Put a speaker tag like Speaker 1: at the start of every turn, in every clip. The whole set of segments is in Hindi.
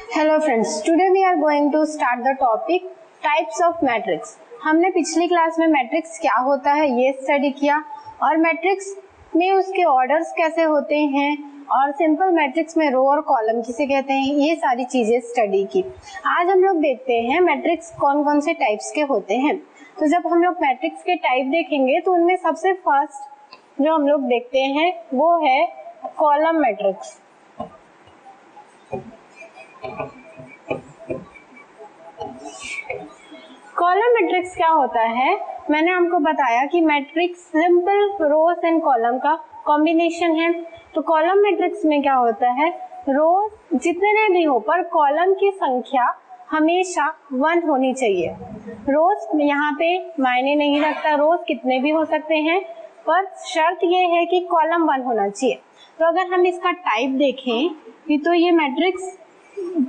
Speaker 1: Hello friends, today we are going to start the topic types of matrix. हमने पिछली क्लास में मैट्रिक्स क्या होता है ये स्टडी किया और मैट्रिक्स में उसके ऑर्डर्स कैसे होते हैं और सिंपल मैट्रिक्स में रो और कॉलम किसे कहते हैं, ये सारी चीजें स्टडी की। आज हम लोग देखते हैं मैट्रिक्स कौन कौन से टाइप्स के होते हैं। तो जब हम लोग मैट्रिक्स के टाइप देखेंगे तो उनमें सबसे फर्स्ट जो हम लोग देखते हैं वो है कॉलम मैट्रिक्स। कॉलम मैट्रिक्स क्या होता है, मैंने आपको बताया कि matrix simple rows and column का कॉम्बिनेशन है। तो कॉलम मैट्रिक्स में क्या होता है, रोज जितने भी हो पर कॉलम की संख्या हमेशा 1 होनी चाहिए। रोज यहाँ पे मायने नहीं रखता, रोज कितने भी हो सकते हैं पर शर्त ये है कि कॉलम 1 होना चाहिए। तो अगर हम इसका टाइप देखें तो ये मैट्रिक्स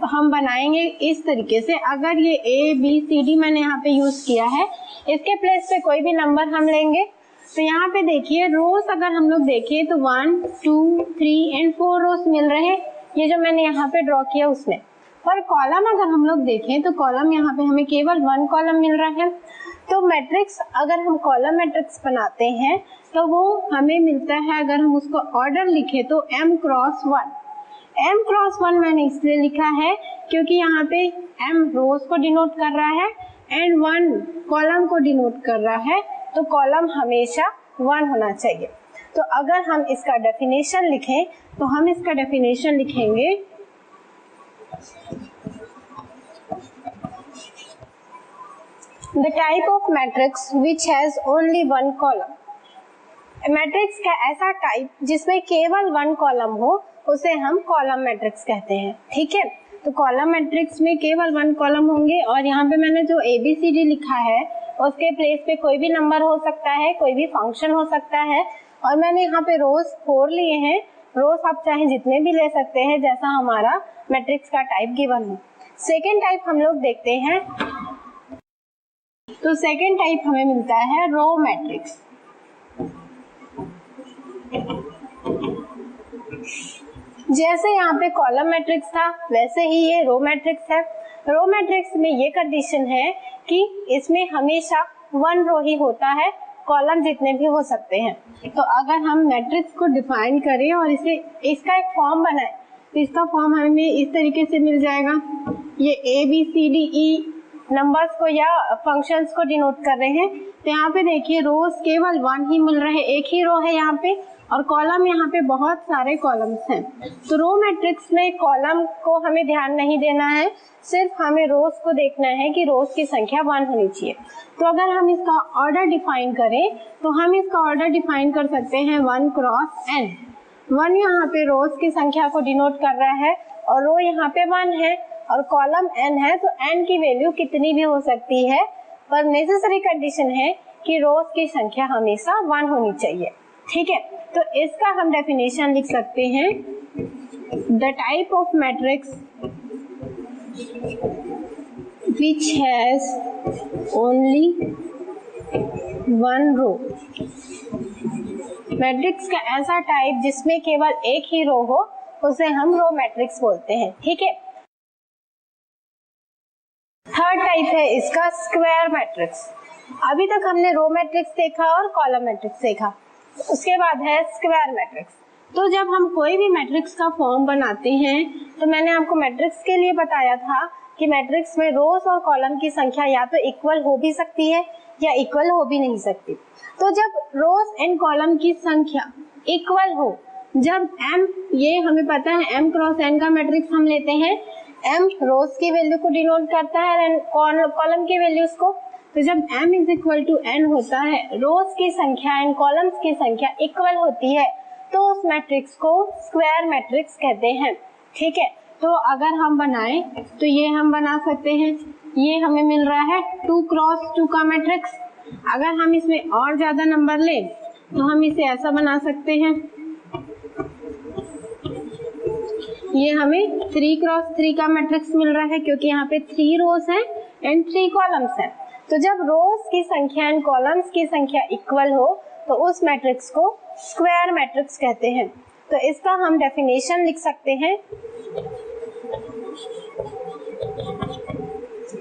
Speaker 1: हम बनाएंगे इस तरीके से। अगर ये A B C D मैंने यहाँ पे यूज किया है, इसके प्लेस पे कोई भी नंबर हम लेंगे तो यहाँ पे देखिए रोज अगर हम लोग देखें तो 1 2 3 एंड 4 रोज मिल रहे हैं, ये जो मैंने यहाँ पे ड्रॉ किया उसमें। पर कॉलम अगर हम लोग देखें तो कॉलम यहाँ पे हमें केवल 1 कॉलम मिल रहा है। तो मैट्रिक्स अगर हम कॉलम मैट्रिक्स बनाते हैं तो वो हमें मिलता है, अगर हम उसको ऑर्डर लिखे तो m × 1। m × 1 मैंने इसलिए लिखा है क्योंकि यहाँ पे m रोज को डिनोट कर रहा है एंड 1 कॉलम को डिनोट कर रहा है, तो कॉलम हमेशा 1 होना चाहिए। तो अगर हम इसका डेफिनेशन लिखें तो हम इसका डेफिनेशन लिखेंगे the type of matrix which has only 1 column. Matrix का ऐसा टाइप जिसमें केवल 1 कॉलम हो उसे हम कॉलम मैट्रिक्स कहते हैं। ठीक है, तो कॉलम मैट्रिक्स में केवल 1 कॉलम होंगे और यहाँ पे मैंने जो ABCD लिखा है उसके प्लेस पे कोई भी नंबर हो सकता है, कोई भी फंक्शन हो सकता है। और मैंने यहाँ पे रोज 4 लिए हैं, रोज आप चाहे जितने भी ले सकते हैं जैसा हमारा मैट्रिक्स का टाइप गिवन हो। सेकेंड टाइप हम लोग देखते हैं, तो सेकेंड टाइप हमें मिलता है रो मैट्रिक्स। जैसे यहाँ पे कॉलम मैट्रिक्स था वैसे ही ये रो मैट्रिक्स है। रो मैट्रिक्स में ये कंडीशन है कि इसमें हमेशा 1 रो ही होता है, कॉलम जितने भी हो सकते हैं। तो अगर हम मैट्रिक्स को डिफाइन करें और इसे इसका एक फॉर्म बनाए तो इसका फॉर्म हमें इस तरीके से मिल जाएगा। ये ABCDE नंबर्स को या फंक्शंस को डिनोट कर रहे हैं। तो यहाँ पे देखिए रोज केवल 1 ही मिल रहे हैं, एक ही रो है यहाँ पे और कॉलम यहाँ पे बहुत सारे कॉलम्स हैं। तो रो मैट्रिक्स में कॉलम को हमें ध्यान नहीं देना है, सिर्फ हमें रोज को देखना है कि रोज की संख्या 1 होनी चाहिए। तो अगर हम इसका ऑर्डर डिफाइन करें तो हम इसका ऑर्डर डिफाइन कर सकते हैं 1 × n। 1 यहाँ पे रोज की संख्या को डिनोट कर रहा है और रो यहाँ पे 1 है और कॉलम n है, तो n की वैल्यू कितनी भी हो सकती है पर नेसेसरी कंडीशन है कि रोज की संख्या हमेशा 1 होनी चाहिए। ठीक है, तो इसका हम डेफिनेशन लिख सकते हैं the type of matrix which has only 1 row. Matrix का ऐसा टाइप जिसमें केवल एक ही रो हो उसे हम रो मैट्रिक्स बोलते हैं। ठीक है, थर्ड टाइप है इसका स्क्वायर मैट्रिक्स। अभी तक हमने रो मैट्रिक्स देखा और कॉलम मैट्रिक्स देखा, उसके बाद है स्क्वायर मैट्रिक्स। तो जब हम कोई भी मैट्रिक्स का फॉर्म बनाते हैं तो मैंने आपको मैट्रिक्स के लिए बताया था कि मैट्रिक्स में रोज और कॉलम की संख्या या तो इक्वल हो भी सकती है या इक्वल हो भी नहीं सकती। तो जब रोज एंड कॉलम की संख्या इक्वल हो, जब m, ये हमें पता है m × n का मैट्रिक्स हम लेते हैं m रोज की वैल्यू को डिनोट करता है एंड कॉलम की वैल्यूज को। तो जब m is equal to n होता है, रोज की संख्या एंड कॉलम्स की संख्या इक्वल होती है, तो उस मैट्रिक्स को स्क्वायर मैट्रिक्स कहते हैं। ठीक है, तो अगर हम बनाएं तो ये हम बना सकते हैं, ये हमें मिल रहा है 2 क्रॉस 2 का मैट्रिक्स। अगर हम इसमें और ज्यादा नंबर लें तो हम इसे ऐसा बना सकते हैं, ये हमें 3 क्रॉस 3 का मैट्रिक्स मिल रहा है क्योंकि यहाँ पे 3 रोज हैं एंड 3 कॉलम्स हैं। तो जब रोज की संख्या एंड कॉलम्स की संख्या इक्वल हो तो उस मैट्रिक्स को स्क्वायर मैट्रिक्स कहते हैं। तो इसका हम डेफिनेशन लिख सकते हैं,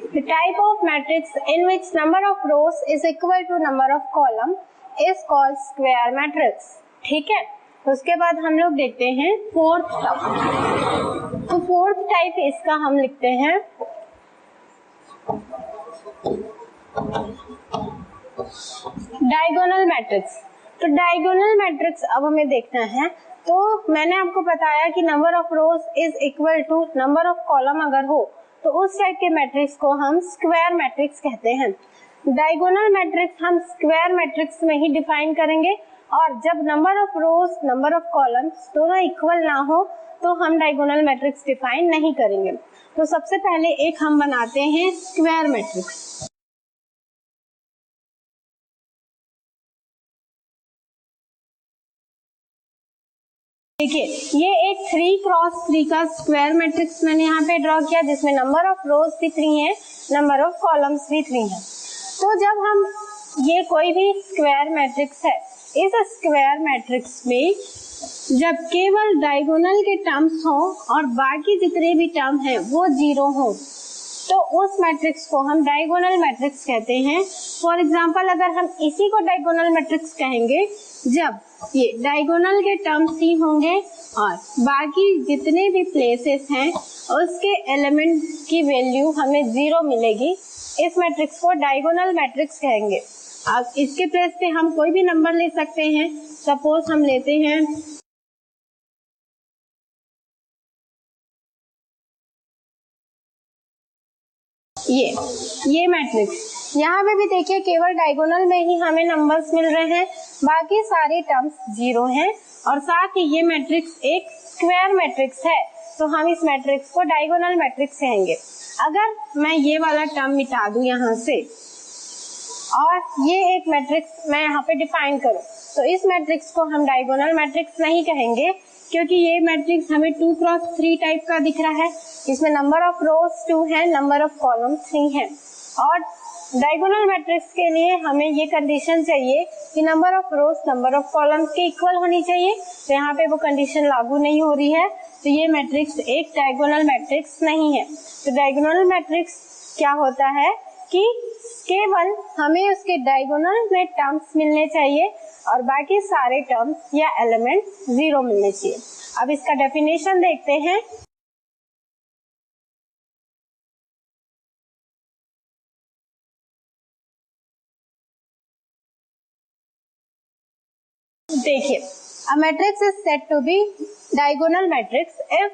Speaker 1: The type of matrix in which number of rows is equal to number of column is called square matrix। ठीक है, उसके बाद हम लोग देखते हैं फोर्थ टाइप। तो फोर्थ टाइप इसका हम लिखते हैं डायगोनल मैट्रिक्स। तो डायगोनल मैट्रिक्स अब हमें देखना है। तो मैंने आपको बताया कि number of rows is equal to number of column अगर हो तो उस टाइप के मैट्रिक्स को हम स्क्वायर मैट्रिक्स कहते हैं। डायगोनल मैट्रिक्स हम स्क्वायर मैट्रिक्स में ही डिफाइन करेंगे, और जब number of rose number of columns दोनों इक्वल ना हो तो हम डायगोनल मैट्रिक्स डिफाइन नहीं करेंगे। तो सबसे पहले एक हम बनाते हैं स्क्वायर मैट्रिक्स। देखिए, ये एक 3 क्रॉस 3 का स्क्वायर मैट्रिक्स मैंने यहाँ पे ड्रॉ किया, जिसमें नंबर ऑफ रोज भी 3 है, नंबर ऑफ कॉलम्स भी 3 है। तो जब हम ये कोई भी स्क्वायर मैट्रिक्स है, इस स्क्वायर मैट्रिक्स में जब केवल डायगोनल के टर्म्स हो और बाकी जितने भी टर्म हैं वो 0 हो तो उस मैट्रिक्स को हम डायगोनल मैट्रिक्स कहते हैं। फॉर एग्जांपल, अगर हम इसी को डायगोनल मैट्रिक्स कहेंगे जब ये डायगोनल के टर्म्स ही होंगे और बाकी जितने भी प्लेसेस हैं उसके एलिमेंट की वैल्यू हमें 0 मिलेगी, इस मैट्रिक्स को डायगोनल मैट्रिक्स कहेंगे। अब इसके प्लेस पे हम कोई भी नंबर ले सकते हैं। सपोज हम लेते हैं ये मैट्रिक्स। यहाँ पे भी देखिए केवल डायगोनल में ही हमें नंबर्स मिल रहे हैं, बाकी सारे टर्म्स 0 हैं, और साथ ही ये मैट्रिक्स एक स्क्वायर मैट्रिक्स है, तो हम इस मैट्रिक्स को डायगोनल मैट्रिक्स कहेंगे। अगर मैं ये वाला टर्म मिटा दूं यहाँ से और ये एक मैट्रिक्स मैं यहाँ पे डिफाइन करूं, तो इस मैट्रिक्स को हम डायगोनल मैट्रिक्स नहीं कहेंगे, क्योंकि ये मैट्रिक्स हमें 2 क्रॉस 3 टाइप का दिख रहा है, इसमें नंबर ऑफ रोज 2 है, नंबर ऑफ कॉलम 3 है। और डायगोनल मैट्रिक्स के लिए हमें ये कंडीशन चाहिए कि number of rose number of columns के इक्वल होनी चाहिए, तो यहाँ पे वो कंडीशन लागू नहीं हो रही है, तो ये मैट्रिक्स एक डायगोनल मैट्रिक्स नहीं है। तो डायगोनल मैट्रिक्स क्या होता है कि केवल हमें उसके डायगोनल में टर्म्स मिलने चाहिए और बाकी सारे टर्म्स या एलिमेंट 0 मिलने चाहिए। अब इसका डेफिनेशन देखते हैं। देखिए, a matrix is said to be diagonal matrix if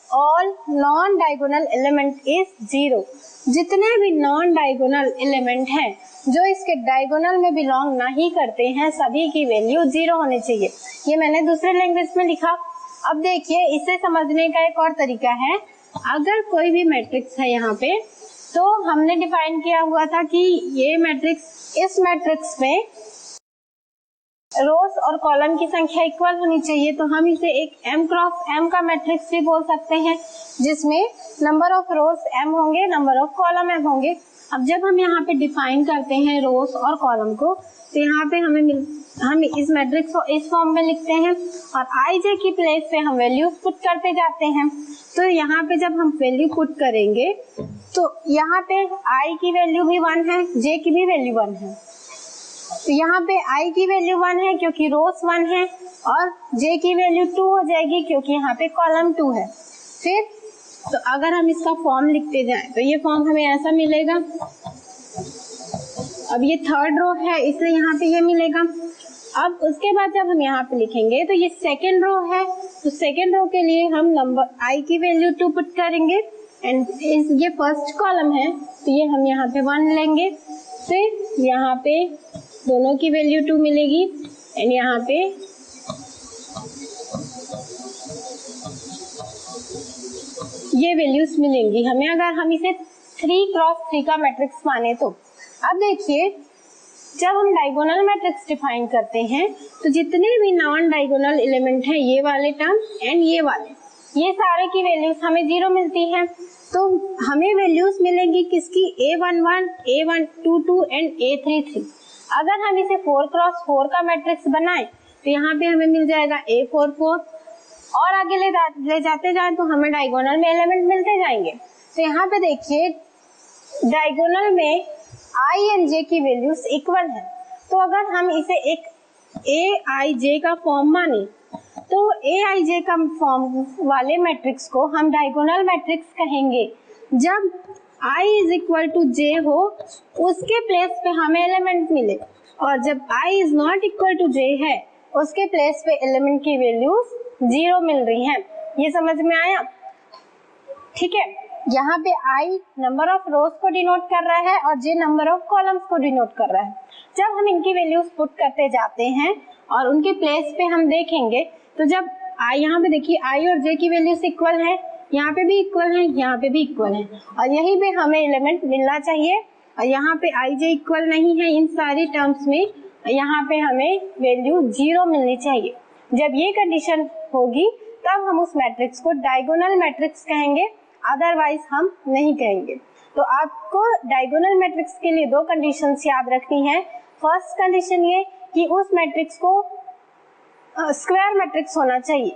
Speaker 1: all non diagonal element is 0। जितने भी नॉन डायगोनल एलिमेंट हैं जो इसके डायगोनल में बिलोंग नहीं करते हैं, सभी की वैल्यू 0 होनी चाहिए। ये मैंने दूसरे लैंग्वेज में लिखा। अब देखिए, इसे समझने का एक और तरीका है। अगर कोई भी मैट्रिक्स है यहाँ पे, तो हमने डिफाइन किया हुआ था कि ये मैट्रिक्स, इस मैट्रिक्स में रोज और कॉलम की संख्या इक्वल होनी चाहिए, तो हम इसे एक m क्रॉस m का मैट्रिक्स भी बोल सकते हैं, जिसमें नंबर ऑफ रोज m होंगे, नंबर ऑफ कॉलम m होंगे। अब जब हम यहाँ पे डिफाइन करते हैं रोज और कॉलम को, तो यहाँ पे हम इस मैट्रिक्स को इस फॉर्म में लिखते हैं और i j की प्लेस पे हम वैल्यू पुट करते जाते हैं। तो यहाँ पे जब हम वैल्यू पुट करेंगे तो यहाँ पे i की वैल्यू भी 1 है, j की भी वैल्यू 1 है। तो यहाँ पे i की वैल्यू 1 है क्योंकि रोज 1 है, और j की वैल्यू 2 हो जाएगी क्योंकि यहाँ पे कॉलम 2 है। फिर तो अगर हम इसका फॉर्म लिखते जाएं तो ये फॉर्म हमें ऐसा मिलेगा। अब ये थर्ड रो है इसलिए यहाँ पे ये मिलेगा। अब उसके बाद जब हम यहाँ पे लिखेंगे तो ये सेकेंड रो है, तो सेकेंड रो के लिए हम नंबर i की वैल्यू 2 पुट करेंगे, एंड ये फर्स्ट कॉलम है तो ये हम यहाँ पे 1 लेंगे, फिर यहाँ पे दोनों की वैल्यू 2 मिलेगी एंड यहाँ पे ये वैल्यूज मिलेंगी हमें अगर हम इसे 3x3 का मैट्रिक्स माने तो। अब देखिए जब हम डायगोनल मैट्रिक्स डिफाइन करते हैं तो जितने भी नॉन डायगोनल एलिमेंट हैं, ये वाले टर्म एंड ये वाले, ये सारे की वैल्यूज हमें 0 मिलती है। तो हमें वैल्यूज मिलेंगी किसकी, A11, A122 एंड A33। अगर हम इसे 4x4 का मैट्रिक्स बनाएं तो यहाँ पे हमें मिल जाएगा A44 और आगे ले जाते जाएं तो हमें डायगोनल में एलिमेंट मिलते जाएंगे। तो यहाँ पे देखिए डायगोनल में I एंड J की वैल्यूज इक्वल है, तो अगर हम इसे एक AIJ का फॉर्म माने तो AIJ का फॉर्म वाले मैट्रिक्स को हम डायगोनल मैट्रिक्स कहेंगे। जब I is equal to J हो उसके प्लेस पे हमें एलिमेंट मिले, और जब I is not equal to J है उसके प्लेस पे एलिमेंट की वैल्यूज 0 मिल रही हैं। ये समझ में आया? ठीक है, यहाँ पे I नंबर ऑफ रोज को डिनोट कर रहा है और J नंबर ऑफ कॉलम्स को डिनोट कर रहा है। जब हम इनकी वैल्यूज पुट करते जाते हैं और उनके प्लेस पे हम देखेंगे तो जब I यहाँ पे देखिए I और J की वैल्यूज इक्वल है, यहाँ पे भी इक्वल है, यहाँ पे भी इक्वल है, और यहीं पे हमें एलिमेंट मिलना चाहिए। और यहाँ पे I J इक्वल नहीं है इन सारी टर्म्स में, यहाँ पे हमें वैल्यू 0 मिलनी चाहिए। जब ये कंडीशन होगी तब हम उस मैट्रिक्स को डायगोनल मैट्रिक्स कहेंगे, अदरवाइज हम नहीं कहेंगे। तो आपको डायगोनल मैट्रिक्स के लिए 2 कंडीशंस याद रखनी है। फर्स्ट कंडीशन ये कि उस मैट्रिक्स को स्क्वायर मैट्रिक्स होना चाहिए,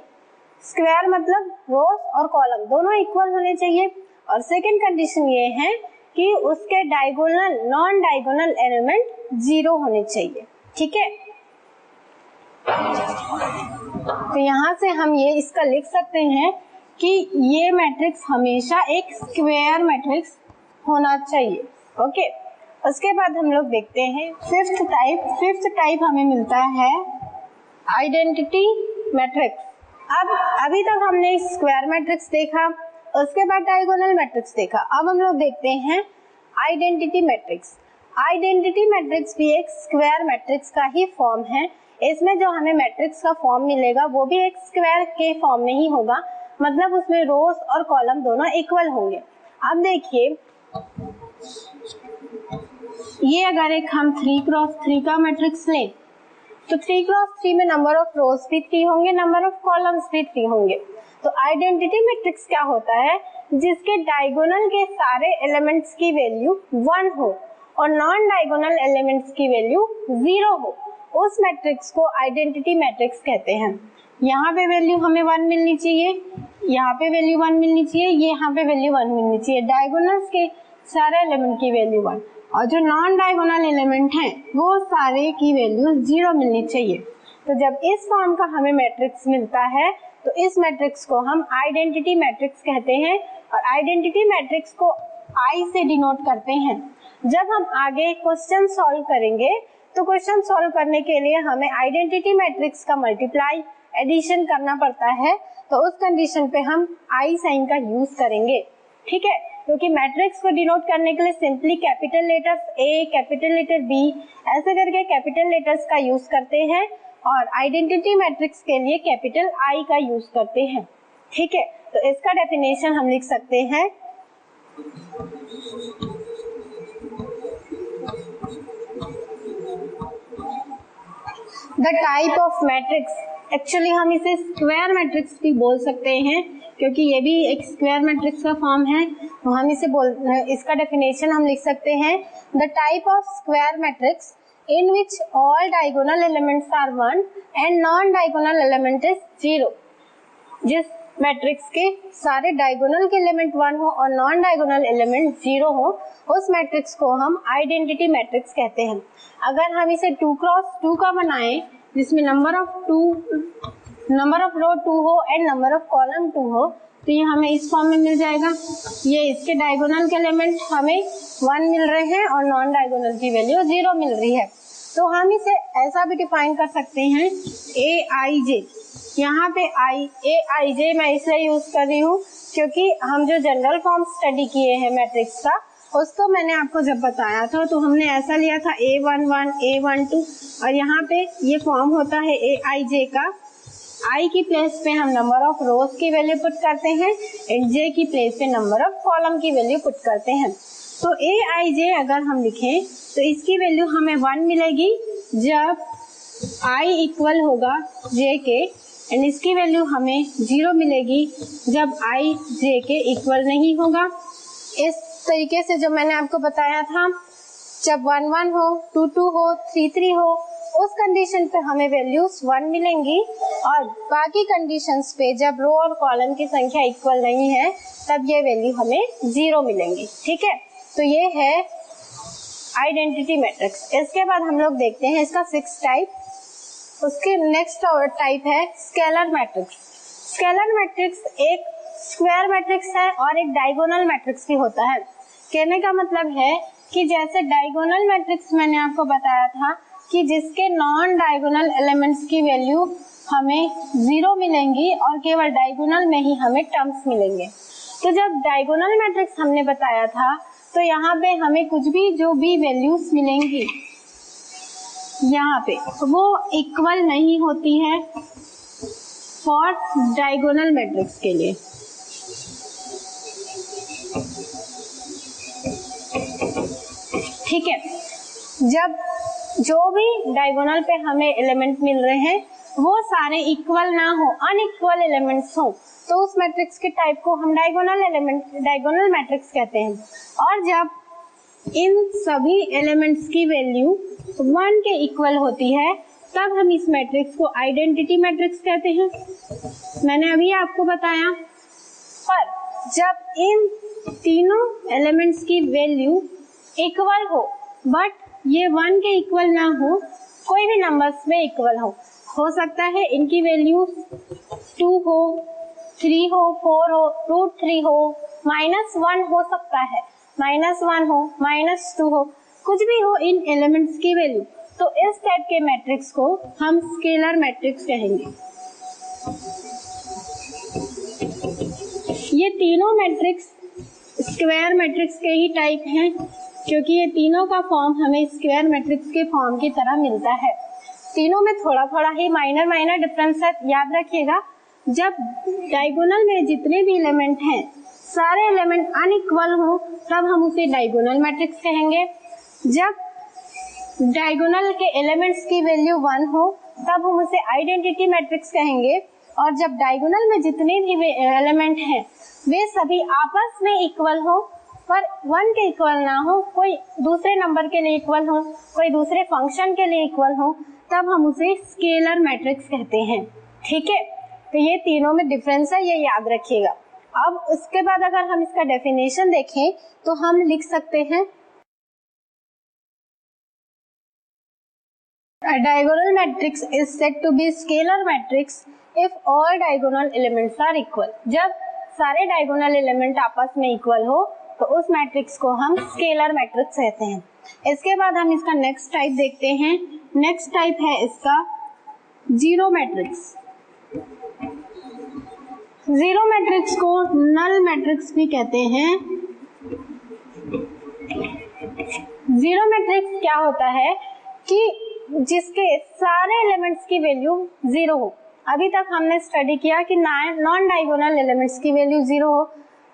Speaker 1: स्क्वायर मतलब रोज और कॉलम दोनों इक्वल होने चाहिए। और सेकंड कंडीशन ये है कि उसके डायगोनल नॉन डायगोनल एलिमेंट 0 होने चाहिए। ठीक है, तो यहाँ से हम ये इसका लिख सकते हैं कि ये मैट्रिक्स हमेशा एक स्क्वायर मैट्रिक्स होना चाहिए। ओके, उसके बाद हम लोग देखते हैं फिफ्थ टाइप हमें मिलता है आइडेंटिटी मैट्रिक्स। अब अभी तक हमने स्क्वायर मैट्रिक्स देखा, उसके बाद डायगोनल मैट्रिक्स देखा, अब हम लोग देखते हैं आइडेंटिटी मैट्रिक्स। आइडेंटिटी मैट्रिक्स भी एक स्क्वायर मैट्रिक्स का ही फॉर्म है। इसमें जो हमें मैट्रिक्स का फॉर्म मिलेगा वो भी एक स्क्वायर के फॉर्म में ही होगा, मतलब उसमें रोज और कॉलम दोनों इक्वल होंगे। अब देखिए ये अगर एक हम 3x3 का मैट्रिक्स लें तो 3x3 में नंबर ऑफ रोज भी 3 होंगे, नंबर ऑफ कॉलम्स भी 3 होंगे। तो आइडेंटिटी मैट्रिक्स क्या होता है, जिसके डायगोनल के सारे एलिमेंट्स की वैल्यू 1 हो और नॉन डायगोनल एलिमेंट्स की वैल्यू 0 हो, उस मैट्रिक्स को आइडेंटिटी मैट्रिक्स कहते हैं। यहाँ पे वैल्यू हमें 1 मिलनी चाहिए, यहाँ पे वैल्यू 1 मिलनी चाहिए, यहाँ पे वैल्यू 1 मिलनी चाहिए, डायगोनल्स के सारे एलिमेंट की वैल्यू 1, और जो नॉन डायगोनल एलिमेंट हैं वो सारे की वैल्यू 0 मिलनी चाहिए। तो जब इस फॉर्म का हमें मैट्रिक्स मिलता है तो इस मैट्रिक्स को हम आइडेंटिटी मैट्रिक्स कहते हैं, और आइडेंटिटी मैट्रिक्स को I से डिनोट करते हैं। जब हम आगे क्वेश्चन सॉल्व करेंगे तो क्वेश्चन सॉल्व करने के लिए हमें आइडेंटिटी मैट्रिक्स का मल्टीप्लाई एडिशन करना पड़ता है, तो उस कंडीशन पे हम I साइन का यूज करेंगे। ठीक है, क्योंकि मैट्रिक्स को डिनोट करने के लिए simply capital letters A, capital letter B ऐसे करके कैपिटल लेटर्स का यूज करते हैं, और आइडेंटिटी मैट्रिक्स के लिए कैपिटल I का यूज करते हैं। ठीक है, तो इसका डेफिनेशन हम लिख सकते हैं the type of matrix, actually हम इसे स्क्वायर मैट्रिक्स भी बोल सकते हैं क्योंकि ये भी एक स्क्वायर मैट्रिक्स का फॉर्म है, तो हम इसका डेफिनेशन हम लिख सकते हैं the type of square matrix in which all diagonal elements are 1 and non-diagonal element is 0। जिस मैट्रिक्स के सारे डायगोनल के एलिमेंट 1 हो और नॉन डायगोनल एलिमेंट 0 हो, उस मैट्रिक्स को हम आइडेंटिटी मैट्रिक्स कहते हैं। अगर हम इसे 2x2 का बनाएं जिसमें नंबर ऑफ रो 2 हो एंड नंबर ऑफ कॉलम 2 हो, तो ये हमें इस फॉर्म में मिल जाएगा। ये इसके डायगोनल के एलिमेंट हमें 1 मिल रहे हैं और नॉन डायगोनल की वैल्यू 0 मिल रही है। तो हम इसे ऐसा भी डिफाइन कर सकते हैं AIJ, यहाँ पे आई जे मैं इसलिए यूज कर रही हूँ क्योंकि हम जो जनरल फॉर्म स्टडी किए हैं मैट्रिक्स का, उसको मैंने आपको जब बताया था तो हमने ऐसा लिया था A11 A12, और यहाँ पे ये फॉर्म होता है Aij का। आई की प्लेस पे हम नंबर ऑफ रोज की वैल्यू पुट करते हैं एंड जे की प्लेस पे नंबर ऑफ कॉलम की वैल्यू पुट करते हैं। तो Aij अगर हम लिखें तो इसकी वैल्यू हमें 1 मिलेगी जब i इक्वल होगा j के, एंड इसकी वैल्यू हमें 0 मिलेगी जब i j के इक्वल नहीं होगा। इस तरीके से जो मैंने आपको बताया था, जब 1 1 हो, 2 2 हो, 3 3 हो, उस कंडीशन पे हमें वैल्यूज 1 मिलेंगी, और बाकी कंडीशंस पे जब रो और कॉलम की संख्या इक्वल नहीं है तब ये वैल्यू हमें 0 मिलेंगी। ठीक है, तो ये है आइडेंटिटी मैट्रिक्स। इसके बाद हम लोग देखते हैं इसका 6 टाइप। उसके नेक्स्ट टाइप है स्केलर मैट्रिक्स। स्केलर मैट्रिक्स एक स्क्वायर मैट्रिक्स है और एक डायगोनल मैट्रिक्स भी होता है। कहने का मतलब है कि जैसे डायगोनल मैट्रिक्स मैंने आपको बताया था कि जिसके नॉन डायगोनल एलिमेंट्स की वैल्यू हमें 0 मिलेंगी और केवल डायगोनल में ही हमें टर्म्स मिलेंगे। तो जब डायगोनल मैट्रिक्स हमने बताया था तो यहाँ पे हमें कुछ भी जो भी वैल्यूज मिलेंगी यहाँ पे वो इक्वल नहीं होती है फॉर डायगोनल मैट्रिक्स के लिए। ठीक है, जब जो भी डायगोनल पे हमें एलिमेंट मिल रहे हैं वो सारे इक्वल ना हो, अनइक्वल एलिमेंट्स हो, तो उस मैट्रिक्स के टाइप को हम डायगोनल मैट्रिक्स कहते हैं। और जब इन सभी एलिमेंट्स की वैल्यू 1 के इक्वल होती है तब हम इस मैट्रिक्स को आइडेंटिटी मैट्रिक्स कहते हैं। मैंने अभी आपको बताया। पर जब इन तीनों एलिमेंट्स की वैल्यू इक्वल हो बट ये 1 के इक्वल ना हो, कोई भी नंबर्स में इक्वल हो सकता है इनकी वैल्यू 2 हो, 3 हो, 4 हो, √3 हो, -1 हो सकता है, -1 हो, -2 हो, कुछ भी हो इन एलिमेंट्स की वैल्यू। तो इस टाइप के मैट्रिक्स को हम स्केलर मैट्रिक्स कहेंगे। ये तीनों मैट्रिक्स स्क्वायर मैट्रिक्स के ही टाइप हैं क्योंकि ये तीनों का फॉर्म हमें स्क्वायर मैट्रिक्स के फॉर्म की तरह मिलता है। तीनों में थोड़ा थोड़ा ही माइनर डिफरेंस है, याद रखिएगा। जब डायगोनल में जितने भी एलिमेंट हैं सारे एलिमेंट अनइक्वल हो तब हम उसे डायगोनल मैट्रिक्स कहेंगे। जब डायगोनल के एलिमेंट्स की वैल्यू 1 हो तब हम उसे आइडेंटिटी मैट्रिक्स कहेंगे। और जब डायगोनल में जितने भी एलिमेंट हैं वे सभी आपस में इक्वल हो पर 1 के इक्वल ना हो, कोई दूसरे नंबर के लिए इक्वल हो, कोई दूसरे फंक्शन के लिए इक्वल हो, तब हम उसे स्केलर मैट्रिक्स कहते हैं। ठीक है, तो ये तीनों में डिफरेंस है, ये याद रखिएगा। अब उसके बाद अगर हम इसका डेफिनेशन देखें तो हम लिख सकते हैं A diagonal matrix is said to be scalar matrix if all diagonal elements are equal। जब सारे डायगोनल एलिमेंट आपस में इक्वल हो तो उस मैट्रिक्स को हम स्केलर मैट्रिक्स कहते हैं। इसके बाद हम इसका नेक्स्ट टाइप देखते हैं। नेक्स्ट टाइप है इसका जीरो मैट्रिक्स। जीरो मैट्रिक्स को नल मैट्रिक्स भी कहते हैं। जीरो मैट्रिक्स क्या होता है कि जिसके सारे एलिमेंट्स की वैल्यू 0 हो। अभी तक हमने स्टडी किया कि नॉन डायगोनल एलिमेंट्स की वैल्यू 0 हो,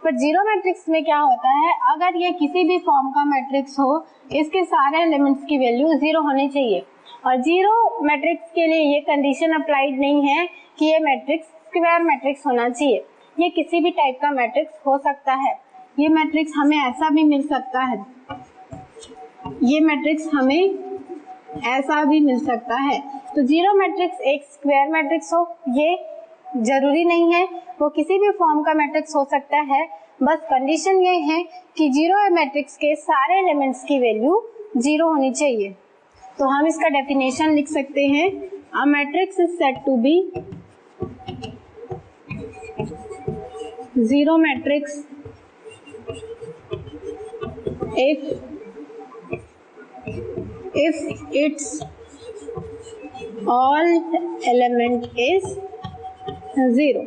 Speaker 1: पर जीरो मैट्रिक्स में क्या होता है, अगर ये किसी भी फॉर्म का मैट्रिक्स हो इसके सारे एलिमेंट्स की वैल्यू 0 होनी चाहिए। और जीरो मैट्रिक्स के लिए ये कंडीशन अप्लाइड नहीं है कि ये मैट्रिक्स स्क्वायर मैट्रिक्स होना चाहिए। ये किसी भी टाइप का मैट्रिक्स हो सकता है। ये मैट्रिक्स हमें ऐसा भी मिल सकता है, ये मैट्रिक्स हमें ऐसा भी मिल सकता है। तो जीरो मैट्रिक्स एक स्क्वायर मैट्रिक्स हो ये जरूरी नहीं है, वो किसी भी फॉर्म का मैट्रिक्स हो सकता है। बस कंडीशन ये है कि जीरो मैट्रिक्स के सारे एलिमेंट्स की वैल्यू 0 होनी चाहिए। तो हम इसका डेफिनेशन लिख सकते हैं, a matrix is said to be zero matrix if its all element is 0।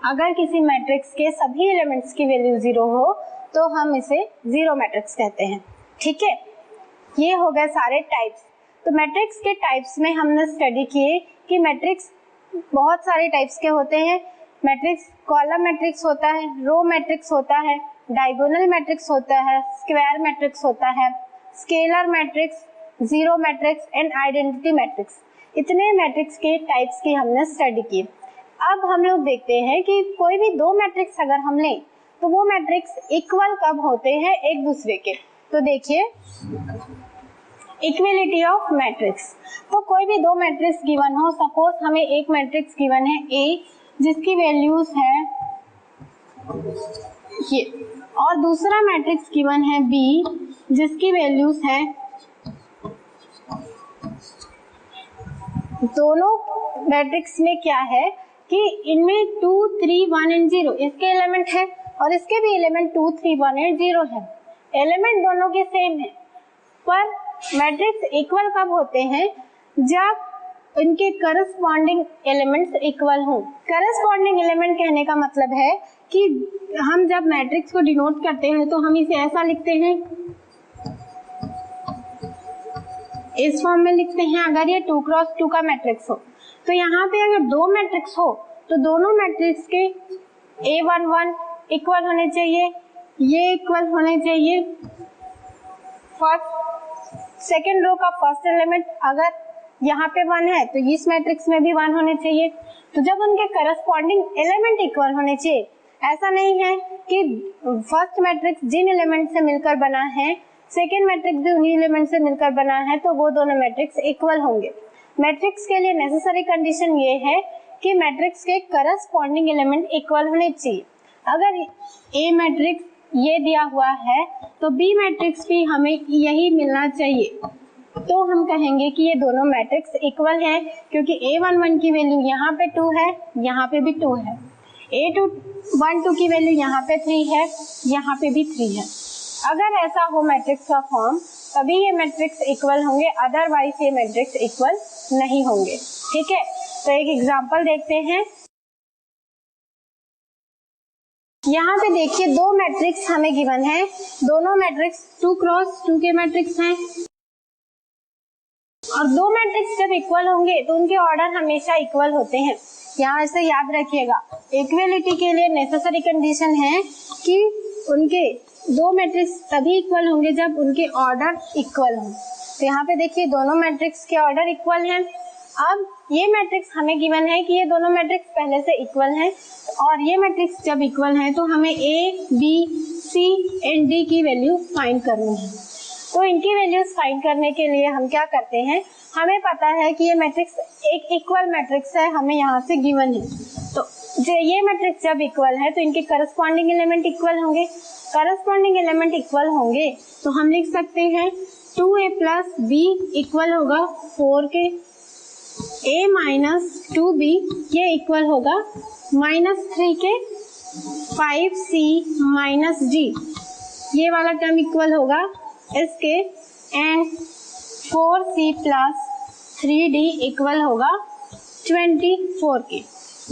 Speaker 1: अगर किसी मैट्रिक्स के सभी एलिमेंट्स की वैल्यू 0 हो तो हम इसे 0 मैट्रिक्स कहते हैं। ठीक है, ये हो गए सारे टाइप्स। तो मैट्रिक्स के टाइप्स में हमने स्टडी किए कि मैट्रिक्स बहुत सारे टाइप्स के होते हैं। मैट्रिक्स कॉलम मैट्रिक्स होता है, रो मैट्रिक्स होता है, डायगोनल मैट्रिक्स होता है, स्क्वायर मैट्रिक्स होता है, scalar matrix, zero matrix and identity matrix. इतने मैट्रिक्स के टाइप्स की हमने स्टडी की। अब हम लोग देखते हैं कि कोई भी दो मैट्रिक्स अगर हम लें तो वो मैट्रिक्स इक्वल कब होते हैं एक दूसरे के। तो देखिए इक्वलिटी ऑफ मैट्रिक्स। तो कोई भी दो मैट्रिक्स गिवन हो, सपोज हमें एक मैट्रिक्स गिवन है A जिसकी वैल्यूज है ये, और दूसरा मैट्रिक्स गिवन है B जिसकी वैल्यूज है, दोनों मैट्रिक्स में क्या है कि इनमें 2, 3, 1 एंड 0 इसके एलिमेंट है और इसके भी एलिमेंट 2, 3, 1 एंड 0 है। एलिमेंट दोनों के सेम है, पर मैट्रिक्स इक्वल कब होते हैं जब इनके करस्पॉन्डिंग एलिमेंट्स इक्वल हों। करस्पॉन्डिंग एलिमेंट कहने का मतलब है कि हम जब मैट्रिक्स को डिनोट करते हैं तो हम इसे ऐसा लिखते हैं, इस फॉर्म में लिखते हैं अगर ये 2 क्रॉस 2 का मैट्रिक्स हो। तो यहाँ पे अगर दो मैट्रिक्स हो तो दोनों मैट्रिक्स के A11 इक्वल होने चाहिए, ये इक्वल होने चाहिए। फर्स्ट सेकेंड रो का फर्स्ट एलिमेंट अगर यहाँ पे 1 है तो इस मैट्रिक्स में भी 1 होने चाहिए। तो जब उनके करस्पॉन्डिंग एलिमेंट इक्वल होने चाहिए, ऐसा नहीं है कि फर्स्ट मैट्रिक्स जिन एलिमेंट से मिलकर बना है सेकेंड मैट्रिक्स भी उन्हीं एलिमेंट से मिलकर बना है तो वो दोनों मैट्रिक्स इक्वल होंगे। मैट्रिक्स के लिए नेसेसरी कंडीशन ये है कि मैट्रिक्स के करस्पॉन्डिंग एलिमेंट इक्वल होने चाहिए। अगर ए मैट्रिक्स ये दिया हुआ है तो बी मैट्रिक्स भी हमें यही मिलना चाहिए, तो हम कहेंगे कि ये दोनों मैट्रिक्स इक्वल हैं क्योंकि A11 की वैल्यू यहाँ पे 2 है, यहाँ पे भी 2 है, A12 की वैल्यू यहाँ पे 3 है, यहाँ पे भी 3 है। अगर ऐसा हो मैट्रिक्स का फॉर्म तभी ये मैट्रिक्स इक्वल होंगे, अदरवाइज ये मैट्रिक्स इक्वल नहीं होंगे। ठीक है, तो एक एग्जांपल देखते हैं। यहाँ पे देखिए दो मैट्रिक्स हमें गिवन है, दोनों मैट्रिक्स 2 क्रॉस 2 के मैट्रिक्स हैं और दो मैट्रिक्स जब इक्वल होंगे तो उनके ऑर्डर हमेशा इक्वल होते हैं। यहाँ से याद रखिएगा, इक्वलिटी के लिए नेसेसरी कंडीशन है कि उनके दो मैट्रिक्स तभी इक्वल होंगे जब उनके ऑर्डर इक्वल हों। तो यहाँ पे देखिए दोनों मैट्रिक्स के ऑर्डर इक्वल हैं। अब ये मैट्रिक्स हमें गिवन है कि ये दोनों मैट्रिक्स पहले से इक्वल हैं और ये मैट्रिक्स जब इक्वल हैं तो हमें A, B, C and D की वैल्यू फाइंड करनी है। तो इनकी वैल्यूज फाइंड करने के लिए हम क्या करते हैं, हमें पता है कि ये मैट्रिक्स एक इक्वल मैट्रिक्स है, हमें यहाँ से गिवन है। तो ये मैट्रिक्स जब इक्वल है तो इनके करस्पॉन्डिंग एलिमेंट इक्वल होंगे। करस्पॉन्डिंग एलिमेंट इक्वल होंगे तो हम लिख सकते हैं 2A प्लस B इक्वल होगा 4 के, A माइनस 2B ये इक्वल होगा -3 के 5C माइनस D, ये वाला टर्म इक्वल होगा इसके, and 4C plus 3D equal होगा 24 के।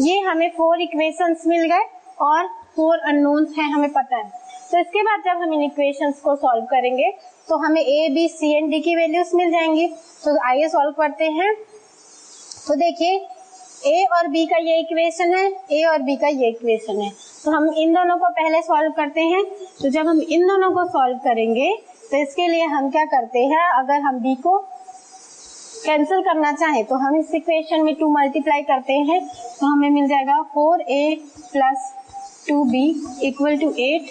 Speaker 1: ये हमें 4 इक्वेशंस मिल गए और 4 अननोन्स हैं हमें पता है। तो इसके बाद जब हम इन इक्वेशंस को सॉल्व करेंगे तो हमें A, B, C and D की वैल्यूज मिल जाएंगी। तो आइए सॉल्व करते हैं। तो देखिए A और B का ये इक्वेशन है, A और B का ये इक्वेशन है, तो हम इन दोनों को पहले सॉल्व करते हैं। तो जब हम इन दोनों को सॉल्व करेंगे तो इसके लिए हम क्या करते हैं, अगर हम B को कैंसिल करना चाहें तो हम इस इक्वेशन में 2 मल्टीप्लाई करते हैं तो हमें मिल जाएगा 4A plus 2B equal to 8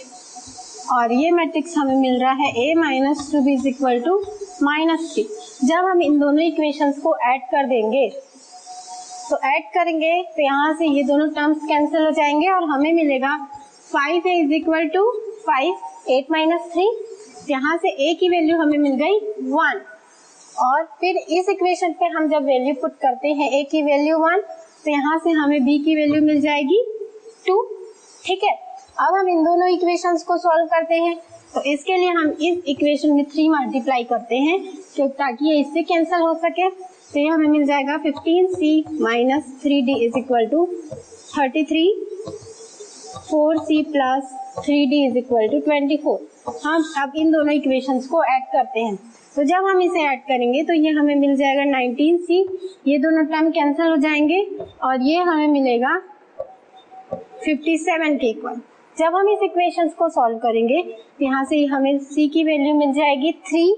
Speaker 1: और ये मैट्रिक्स हमें मिल रहा है A minus 2B is equal to -3। जब हम इन दोनों इक्वेशंस को ऐड कर देंगे तो ऐड करेंगे तो यहाँ से ये दोनों टर्म्स कैंसिल हो जाएंगे और हमें मिलेगा 5A is equal to 5, 8 minus 3, यहाँ से A की वैल्यू हमें मिल गई 1 और फिर इस इक्वेशन पे हम जब वैल्यू पुट करते हैं A की वैल्यू 1 तो यहाँ से हमें B की वैल्यू मिल जाएगी 2। ठीक है, अब हम इन दोनों इक्वेशंस को सॉल्व करते हैं। तो इसके लिए हम इस इक्वेशन में 3 मल्टीप्लाई करते हैं ताकि ये इससे कैंसिल हो सके। तो ये हमें मिल जाएगा 15C minus 3D is equal to 33, 4c plus 3d is equal to 24। हम अब इन दोनों इक्वेशंस को ऐड करते हैं। तो जब हम इसे ऐड करेंगे तो ये हमें मिल जाएगा 19c, ये दोनों टर्म कैंसिल हो जाएंगे और ये हमें मिलेगा 57 के इक्वल। जब हम इस इक्वेशंस को सॉल्व करेंगे तो यहाँ से हमें c की वैल्यू मिल जाएगी 3।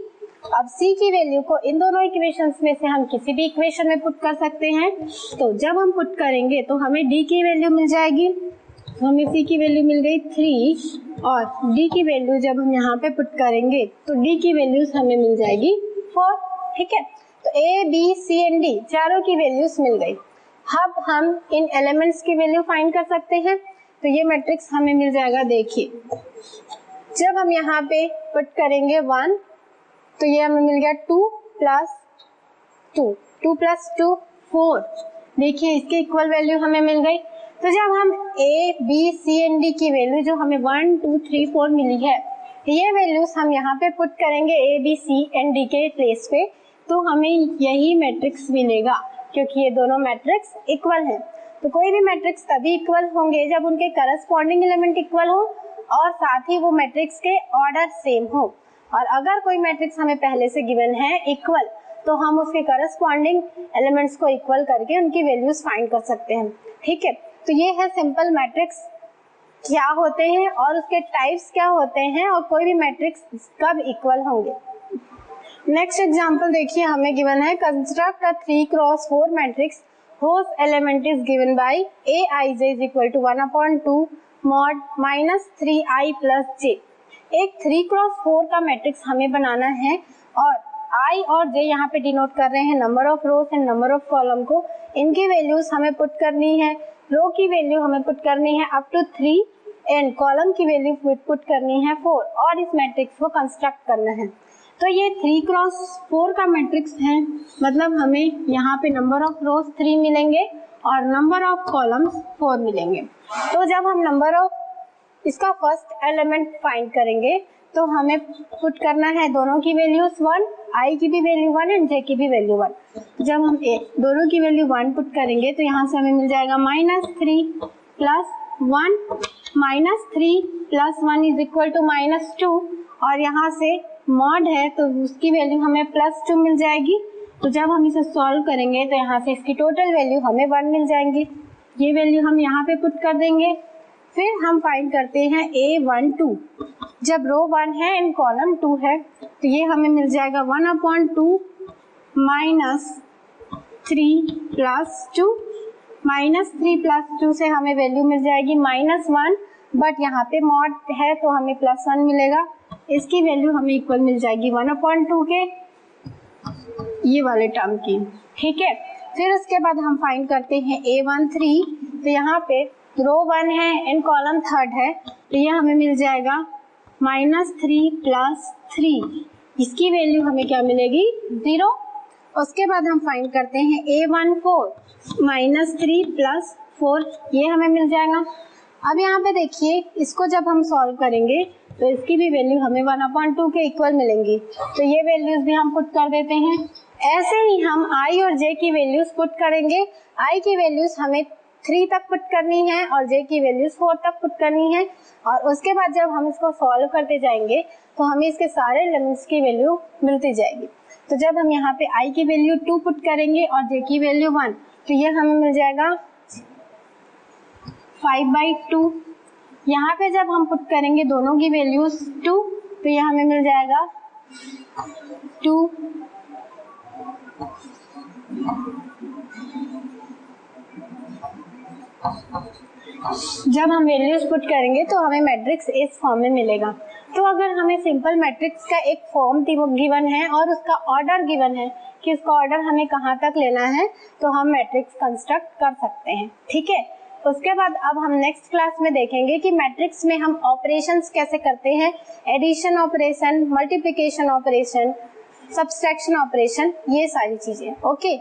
Speaker 1: अब c की वैल्यू को इन दोनों इक्वेशंस में से हम किसी भी इक्वेशन में पुट कर सकते हैं। तो जब हम पुट करेंगे तो हमें d की वैल्यू मिल जाएगी, तो हमें c की वैल्यू मिल गई 3 और d की वैल्यू जब हम यहाँ पे पुट करेंगे तो d की वैल्यूज हमें मिल जाएगी 4। ठीक है, तो a, b, c and d चारों की वैल्यूज मिल गई। अब हम इन एलिमेंट्स की वैल्यू फाइंड कर सकते हैं। तो ये मैट्रिक्स हमें मिल जाएगा, देखिए जब हम यहाँ पे पुट करेंगे 1 तो ये हमें मिल गया 2 प्लस 2, 2 प्लस 2 4। देखिए इसके इक्वल वैल्यू हमें मिल गई। तो जब हम a, b, c and d की वैल्यू जो हमें 1, 2, 3, 4 मिली है, ये वैल्यूज हम यहाँ पे पुट करेंगे a, b, c and d के प्लेस पे, तो हमें यही मैट्रिक्स मिलेगा क्योंकि ये दोनों मैट्रिक्स इक्वल हैं। तो कोई भी मैट्रिक्स तभी इक्वल होंगे जब उनके करस्पॉन्डिंग एलिमेंट इक्वल हो और साथ ही वो मैट्रिक्स के ऑर्डर सेम हो। और अगर कोई मैट्रिक्स हमें पहले से गिवन है इक्वल तो हम उसके करस्पॉन्डिंग एलिमेंट्स को इक्वल करके उनकी वैल्यूज फाइंड कर सकते हैं। ठीक है, तो ये है सिंपल मैट्रिक्स क्या होते हैं और उसके टाइप्स क्या होते हैं और कोई भी मैट्रिक्स कब इक्वल होंगे। नेक्स्ट एग्जांपल देखिए, हमें गिवन है construct a 3x4 matrix whose element is given by aij is equal to 1/2 mod -3i plus j। एक 3x4 का मैट्रिक्स हमें बनाना है और i और j यहाँ पे डिनोट कर रहे हैं number of rose and number of column को। इनकी वैल्यूज हमें पुट करनी है, रो की वैल्यू हमें पुट करनी है अप टू 3 एंड कॉलम की वैल्यू पुट करनी है 4 और इस मैट्रिक्स को कंस्ट्रक्ट करना है। तो ये 3x4 का मैट्रिक्स है, मतलब हमें यहाँ पे नंबर ऑफ रोज 3 मिलेंगे और नंबर ऑफ कॉलम्स 4 मिलेंगे। तो जब हम नंबर ऑफ इसका फर्स्ट एलिमेंट फाइंड करेंगे तो हमें पुट करना है दोनों की वैल्यूज 1, i की भी वैल्यू 1 एंड j की भी वैल्यू 1। जब हम दोनों की वैल्यू 1 पुट करेंगे तो यहाँ से हमें मिल जाएगा -3 plus 1, -3 plus 1 is equal to -2 और यहाँ से मॉड है तो उसकी वैल्यू हमें +2 मिल जाएगी। तो जब हम इसे सॉल्व करेंगे तो यहाँ से इसकी टोटल वैल्यू हमें 1 मिल जाएंगी। ये वैल्यू हम यहाँ पे पुट कर देंगे। फिर हम फाइंड करते हैं a12। जब रो 1 है एंड कॉलम 2 है तो ये हमें मिल जाएगा 1/2 -3 प्लस 2, -3 प्लस 2 से हमें वैल्यू मिल जाएगी -1, बट यहाँ पे मॉड है तो हमें +1 मिलेगा। इसकी वैल्यू हमें इक्वल मिल जाएगी 1/2 के ये वाले टर्म की। ठीक है, फिर उसके बाद हम फाइंड करते हैं a13। तो यहाँ पे रो 1 है एंड कॉलम 3 है तो ये हमें मिल जाएगा -3 प्लस 3, इसकी वैल्यू हमें क्या मिलेगी 0। उसके बाद हम फाइंड करते हैं a14 -3 प्लस 4, ये हमें मिल जाएगा। अब यहाँ पे देखिए इसको जब हम सॉल्व करेंगे तो इसकी भी वैल्यू हमें 1/2 के इक्वल मिलेंगी, तो ये वैल्यूज भी हम पुट कर देते हैं। ऐसे ही हम i और j की वैल्यूज पुट करेंगे। i की वैल्यूज हमें 3 तक पुट करनी है और j की वैल्यूज 4 तक पुट करनी है और उसके बाद जब हम इसको सॉल्व करते जाएंगे तो हमें इसके सारे एलिमेंट्स की वैल्यू मिलती जाएगी। तो जब हम यहाँ पे i की वैल्यू 2 पुट करेंगे और j की वैल्यू 1 तो ये हमें मिल जाएगा 5/2। यहाँ पे जब हम पुट करेंगे दोनों की वैल्यूज 2 तो ये हमें मिल जाएगा 2। जब हम वैल्यूज पुट करेंगे तो हमें मैट्रिक्स इस फॉर्म में मिलेगा। तो अगर हमें सिंपल मैट्रिक्स का एक फॉर्म गिवन है और उसका ऑर्डर गिवन है कि उसका ऑर्डर हमें कहाँ तक लेना है तो हम मैट्रिक्स कंस्ट्रक्ट कर सकते हैं। ठीक है, उसके बाद अब हम नेक्स्ट क्लास में देखेंगे कि मैट्रिक्स में हम ऑपरेशंस कैसे करते हैं, addition operation, multiplication operation, subtraction operation, ये सारी चीजें। ओके।